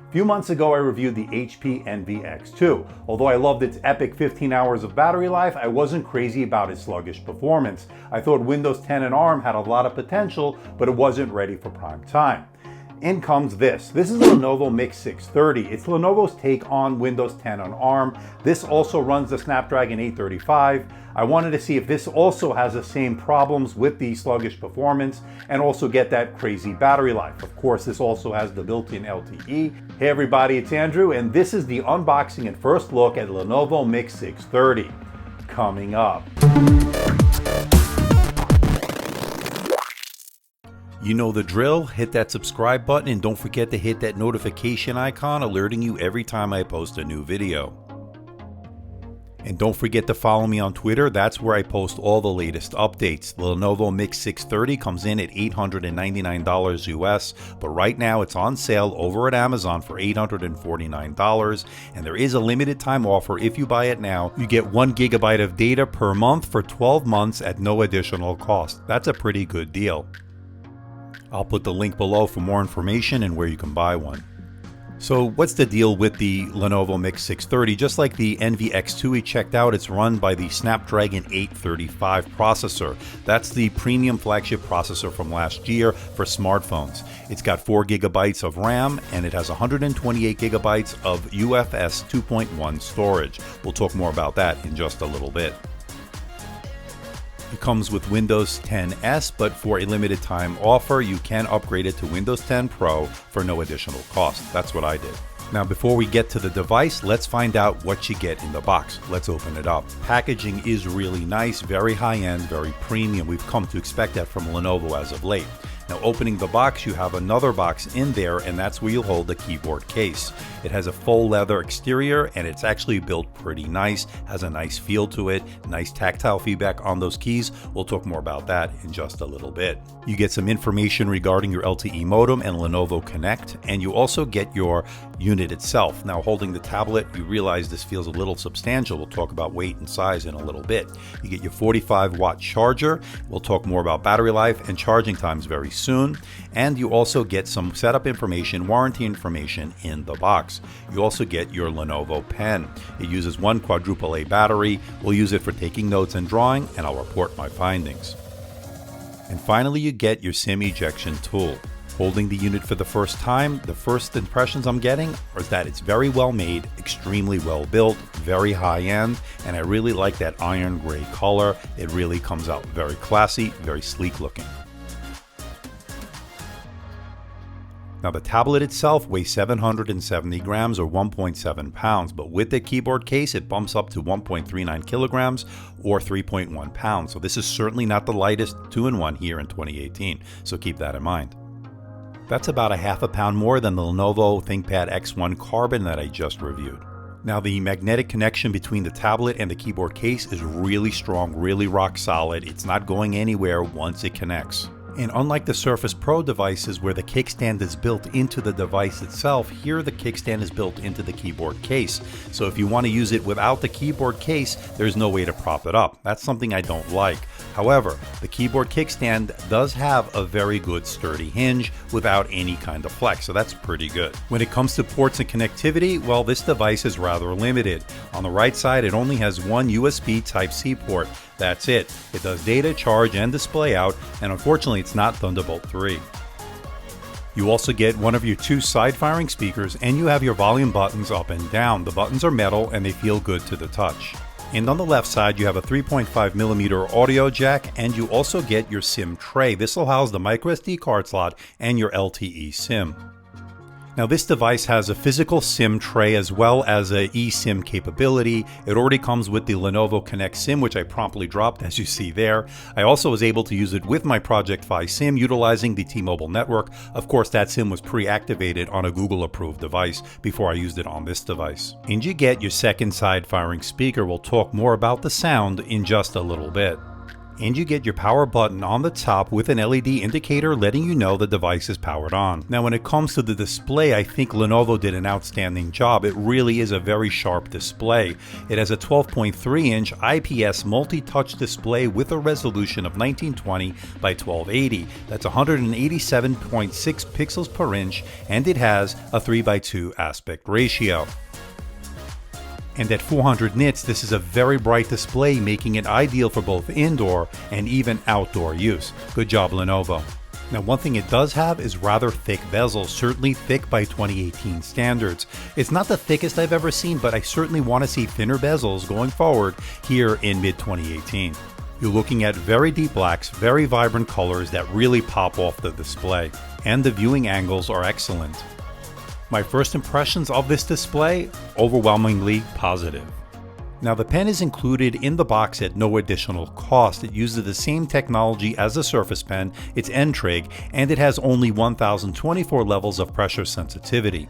A few months ago I reviewed the HP Envy X2. Although I loved its epic 15 hours of battery life, I wasn't crazy about its sluggish performance. I thought Windows 10 and ARM had a lot of potential, but it wasn't ready for prime time. In comes this. This is the Lenovo Miix 630. It's Lenovo's take on Windows 10 on ARM. This also runs the Snapdragon 835. I wanted to see if this also has the same problems with the sluggish performance and also get that crazy battery life. Of course, this also has the built-in LTE. Hey everybody, it's Andrew, and this is the unboxing and first look at Lenovo Miix 630. Coming up. You know the drill, hit that subscribe button and don't forget to hit that notification icon alerting you every time I post a new video. And don't forget to follow me on Twitter, that's where I post all the latest updates. The Lenovo Miix 630 comes in at $899 US, but right now it's on sale over at Amazon for $849, and there is a limited time offer. If you buy it now, you get 1 GB of data per month for 12 months at no additional cost. That's a pretty good deal. I'll put the link below for more information and where you can buy one. So what's the deal with the Lenovo Miix 630? Just like the Envy X2 we checked out, it's run by the Snapdragon 835 processor. That's the premium flagship processor from last year for smartphones. It's got 4 GB of RAM and it has 128 GB of UFS 2.1 storage. We'll talk more about that in just a little bit. It comes with Windows 10s, but for a limited time offer, you can upgrade it to Windows 10 Pro for no additional cost. That's what I did. Now, before we get to the device, let's find out what you get in the box. Let's open it up. Packaging is really nice, very high-end, very premium. We've come to expect that from Lenovo as of late. Now, opening the box, you have another box in there, and that's where you'll hold the keyboard case. It has a faux leather exterior, and it's actually built pretty nice, has a nice feel to it, nice tactile feedback on those keys. We'll talk more about that in just a little bit. You get some information regarding your LTE modem and Lenovo Connect, and you also get your unit itself. Now, holding the tablet, you realize this feels a little substantial. We'll talk about weight and size in a little bit. You get your 45-watt charger. We'll talk more about battery life and charging times very soon, and you also get some setup information, warranty information in the box. You also get your Lenovo pen. It uses 1 quadruple A battery. We'll use it for taking notes and drawing, and I'll report my findings. And finally, you get your SIM ejection tool. Holding the unit for the first time, the first impressions I'm getting is that it's very well made, extremely well built, very high end, and I really like that iron gray color. It really comes out very classy, very sleek looking. Now, the tablet itself weighs 770 grams or 1.7 pounds, but with the keyboard case, it bumps up to 1.39 kilograms or 3.1 pounds. So this is certainly not the lightest 2-in-1 here in 2018, so keep that in mind. That's about a half a pound more than the Lenovo ThinkPad X1 Carbon that I just reviewed. Now, the magnetic connection between the tablet and the keyboard case is really strong, really rock solid. It's not going anywhere once it connects. And unlike the Surface Pro devices where the kickstand is built into the device itself, here the kickstand is built into the keyboard case. So if you want to use it without the keyboard case, there's no way to prop it up. That's something I don't like. However, the keyboard kickstand does have a very good sturdy hinge without any kind of flex, so that's pretty good. When it comes to ports and connectivity, well, this device is rather limited. On the right side, it only has 1 USB Type-C port. That's it. It does data, charge, and display out, and unfortunately it's not Thunderbolt 3. You also get one of your 2 side-firing speakers, and you have your volume buttons up and down. The buttons are metal and they feel good to the touch. And on the left side, you have a 3.5mm audio jack, and you also get your SIM tray. This will house the microSD card slot and your LTE SIM. Now, this device has a physical SIM tray as well as a eSIM capability. It already comes with the Lenovo Connect SIM, which I promptly dropped, as you see there. I also was able to use it with my Project Fi SIM utilizing the T-Mobile network. Of course, that SIM was pre-activated on a Google-approved device before I used it on this device. And you get your second side-firing speaker. We'll talk more about the sound in just a little bit. And you get your power button on the top with an LED indicator letting you know the device is powered on. Now when it comes to the display, I think Lenovo did an outstanding job. It really is a very sharp display. It has a 12.3-inch IPS multi-touch display with a resolution of 1920 by 1280. That's 187.6 pixels per inch, and it has a 3:2 aspect ratio. And at 400 nits, this is a very bright display, making it ideal for both indoor and even outdoor use. Good job, Lenovo. Now, one thing it does have is rather thick bezels, certainly thick by 2018 standards. It's not the thickest I've ever seen, but I certainly want to see thinner bezels going forward here in mid-2018. You're looking at very deep blacks, very vibrant colors that really pop off the display. And the viewing angles are excellent. My first impressions of this display, overwhelmingly positive. Now the pen is included in the box at no additional cost. It uses the same technology as the Surface Pen, it's N-Trig, and it has only 1024 levels of pressure sensitivity.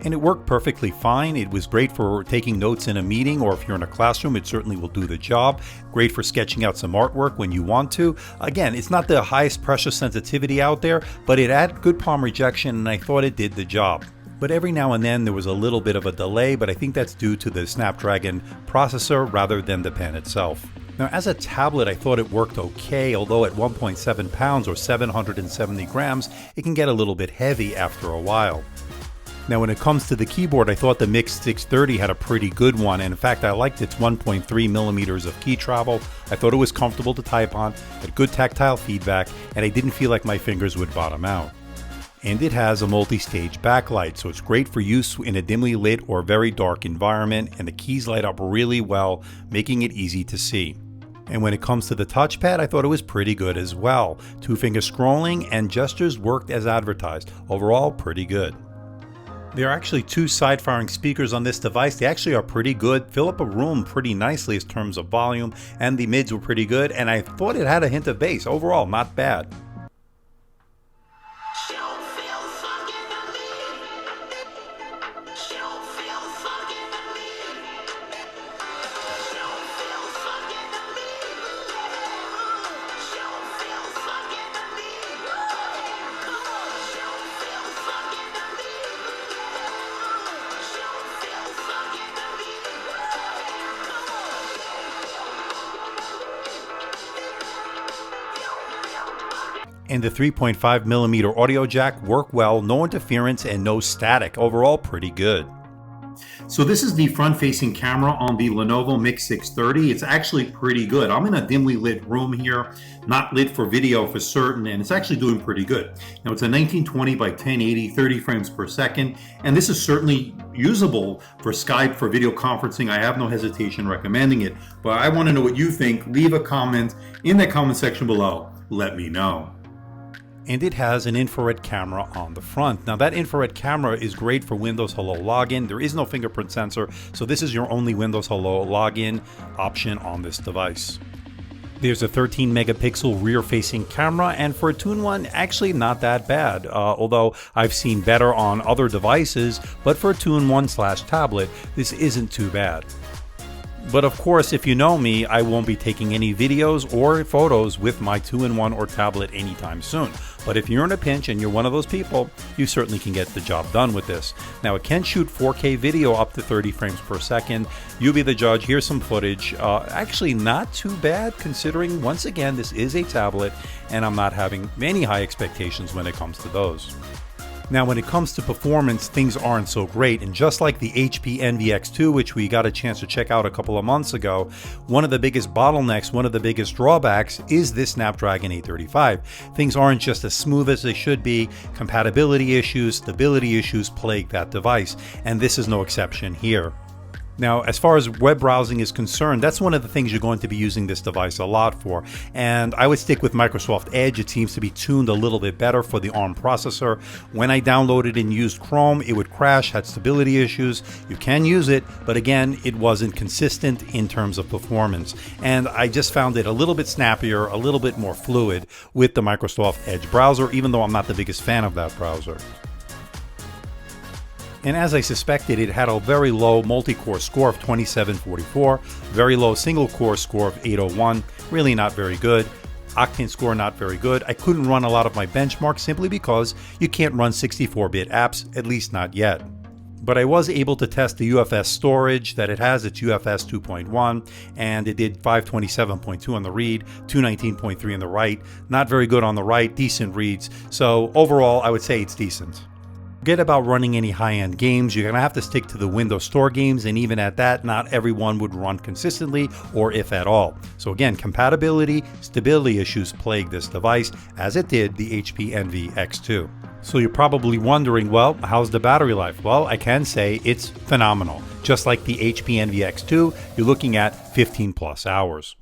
And it worked perfectly fine. It was great for taking notes in a meeting, or if you're in a classroom, it certainly will do the job. Great for sketching out some artwork when you want to. Again, it's not the highest pressure sensitivity out there, but it had good palm rejection and I thought it did the job. But every now and then there was a little bit of a delay, but I think that's due to the Snapdragon processor rather than the pen itself. Now as a tablet, I thought it worked okay, although at 1.7 pounds or 770 grams, it can get a little bit heavy after a while. Now when it comes to the keyboard, I thought the Miix 630 had a pretty good one, and in fact I liked its 1.3 millimeters of key travel. I thought it was comfortable to type on, had good tactile feedback, and I didn't feel like my fingers would bottom out. And it has a multi-stage backlight, so it's great for use in a dimly lit or very dark environment, and the keys light up really well, making it easy to see. And when it comes to the touchpad, I thought it was pretty good as well. Two-finger scrolling and gestures worked as advertised. Overall, pretty good. There are actually two side-firing speakers on this device. They actually are pretty good, fill up a room pretty nicely in terms of volume, and the mids were pretty good, and I thought it had a hint of bass. Overall, not bad. And the 3.5mm audio jack worked well, no interference and no static. Overall, pretty good. So this is the front-facing camera on the Lenovo Miix 630. It's actually pretty good. I'm in a dimly lit room here, not lit for video for certain, and it's actually doing pretty good. Now it's a 1920 by 1080, 30 frames per second, and this is certainly usable for Skype, for video conferencing. I have no hesitation recommending it, but I want to know what you think. Leave a comment in the comment section below. Let me know. And it has an infrared camera on the front. Now that infrared camera is great for Windows Hello login. There is no fingerprint sensor, so this is your only Windows Hello login option on this device. There's a 13 megapixel rear facing camera, and for a Tune 1, actually not that bad, although I've seen better on other devices, but for a Tune 1/tablet, this isn't too bad. But of course, if you know me, I won't be taking any videos or photos with my 2-in-1 or tablet anytime soon. But if you're in a pinch and you're one of those people, you certainly can get the job done with this. Now it can shoot 4K video up to 30 frames per second. You be the judge. Here's some footage. Actually not too bad considering, once again, this is a tablet and I'm not having any high expectations when it comes to those. Now when it comes to performance, things aren't so great, and just like the HP Envy X2, which we got a chance to check out a couple of months ago, one of the biggest bottlenecks, one of the biggest drawbacks is this Snapdragon 835. Things aren't just as smooth as they should be. Compatibility issues, stability issues plague that device, and this is no exception here. Now, as far as web browsing is concerned, that's one of the things you're going to be using this device a lot for. And I would stick with Microsoft Edge. It seems to be tuned a little bit better for the ARM processor. When I downloaded and used Chrome, it would crash, had stability issues. You can use it, but again, it wasn't consistent in terms of performance. And I just found it a little bit snappier, a little bit more fluid with the Microsoft Edge browser, even though I'm not the biggest fan of that browser. And as I suspected, it had a very low multi-core score of 2744, very low single-core score of 801, really not very good. Octane score, not very good. I couldn't run a lot of my benchmarks simply because you can't run 64-bit apps, at least not yet. But I was able to test the UFS storage that it has. It's UFS 2.1, and it did 527.2 on the read, 219.3 on the write. Not very good on the write, decent reads. So overall, I would say it's decent. Forget about running any high-end games. You're going to have to stick to the Windows Store games, and even at that, not everyone would run consistently, or if at all. So again, compatibility, stability issues plague this device, as it did the HP Envy X2. So you're probably wondering, well, how's the battery life? Well, I can say it's phenomenal. Just like the HP Envy X2, you're looking at 15 plus hours.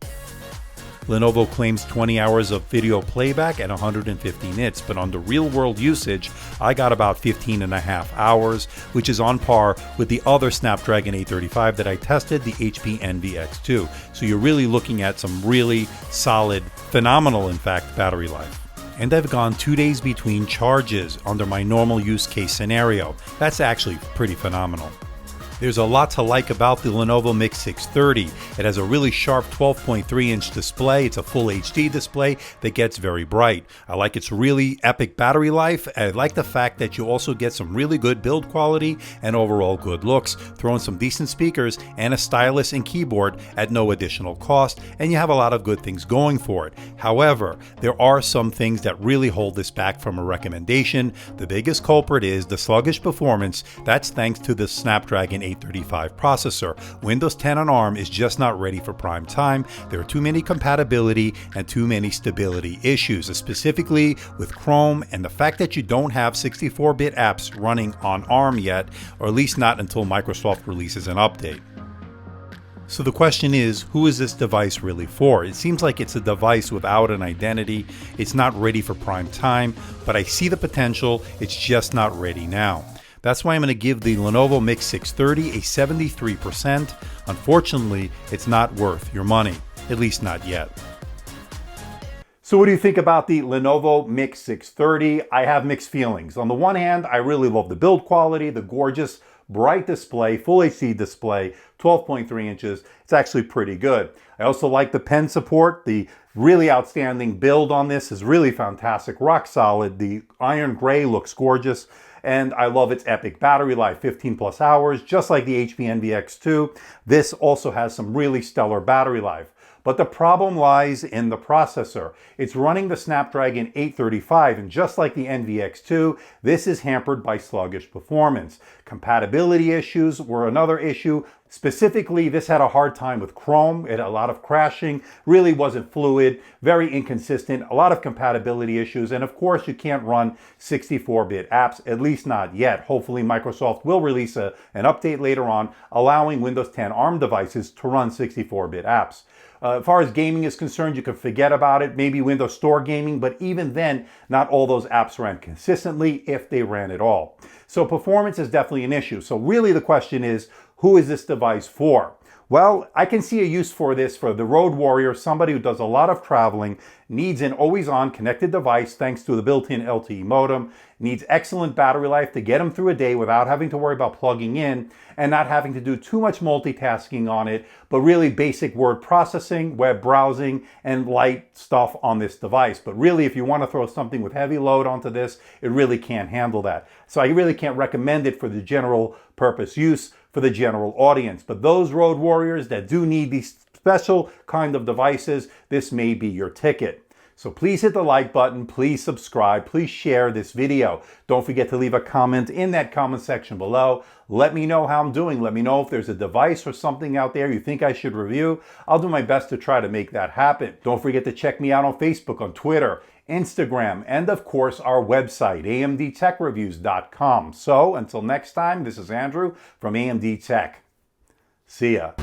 Lenovo claims 20 hours of video playback at 150 nits, but under real-world usage, I got about 15 and a half hours, which is on par with the other Snapdragon 835 that I tested, the HP Envy X2. So you're really looking at some really solid, phenomenal, in fact, battery life. And I've gone 2 days between charges under my normal use case scenario. That's actually pretty phenomenal. There's a lot to like about the Lenovo Miix 630. It has a really sharp 12.3-inch display. It's a full HD display that gets very bright. I like its really epic battery life. I like the fact that you also get some really good build quality and overall good looks. Throw in some decent speakers and a stylus and keyboard at no additional cost, and you have a lot of good things going for it. However, there are some things that really hold this back from a recommendation. The biggest culprit is the sluggish performance. That's thanks to the Snapdragon 835 processor. Windows 10 on ARM is just not ready for prime time. There are too many compatibility and too many stability issues, specifically with Chrome, and the fact that you don't have 64-bit apps running on ARM yet, or at least not until Microsoft releases an update. So the question is, who is this device really for? It seems like it's a device without an identity. It's not ready for prime time, but I see the potential. It's just not ready now. That's why I'm going to give the Lenovo Miix 630 a 73%. Unfortunately, it's not worth your money, at least not yet. So what do you think about the Lenovo Miix 630? I have mixed feelings. On the one hand, I really love the build quality, the gorgeous bright display, full HD display, 12.3 inches. It's actually pretty good. I also like the pen support. The really outstanding build on this is really fantastic, rock solid. The iron gray looks gorgeous. And I love its epic battery life, 15 plus hours, just like the HP Envy X2. This also has some really stellar battery life. But the problem lies in the processor. It's running the Snapdragon 835, and just like the Envy X2, this is hampered by sluggish performance. Compatibility issues were another issue. Specifically, this had a hard time with Chrome. It had a lot of crashing, really wasn't fluid, very inconsistent, a lot of compatibility issues, and of course you can't run 64-bit apps, at least not yet. Hopefully Microsoft will release an update later on allowing Windows 10 ARM devices to run 64-bit apps. As far as gaming is concerned, you can forget about it, maybe Windows Store gaming, but even then, not all those apps ran consistently, if they ran at all. So performance is definitely an issue. So really the question is, who is this device for? Well, I can see a use for this for the road warrior, somebody who does a lot of traveling, needs an always-on connected device thanks to the built-in LTE modem, needs excellent battery life to get them through a day without having to worry about plugging in and not having to do too much multitasking on it, but really basic word processing, web browsing, and light stuff on this device. But really, if you want to throw something with heavy load onto this, it really can't handle that. So I really can't recommend it for the general purpose use for the general audience. But those road warriors that do need these special kind of devices, this may be your ticket. So please hit the like button, please subscribe, please share this video. Don't forget to leave a comment in that comment section below. Let me know how I'm doing. Let me know if there's a device or something out there you think I should review. I'll do my best to try to make that happen. Don't forget to check me out on Facebook, on Twitter, Instagram, and of course our website, AMDtechreviews.com. So until next time, this is Andrew from AMD Tech. See ya.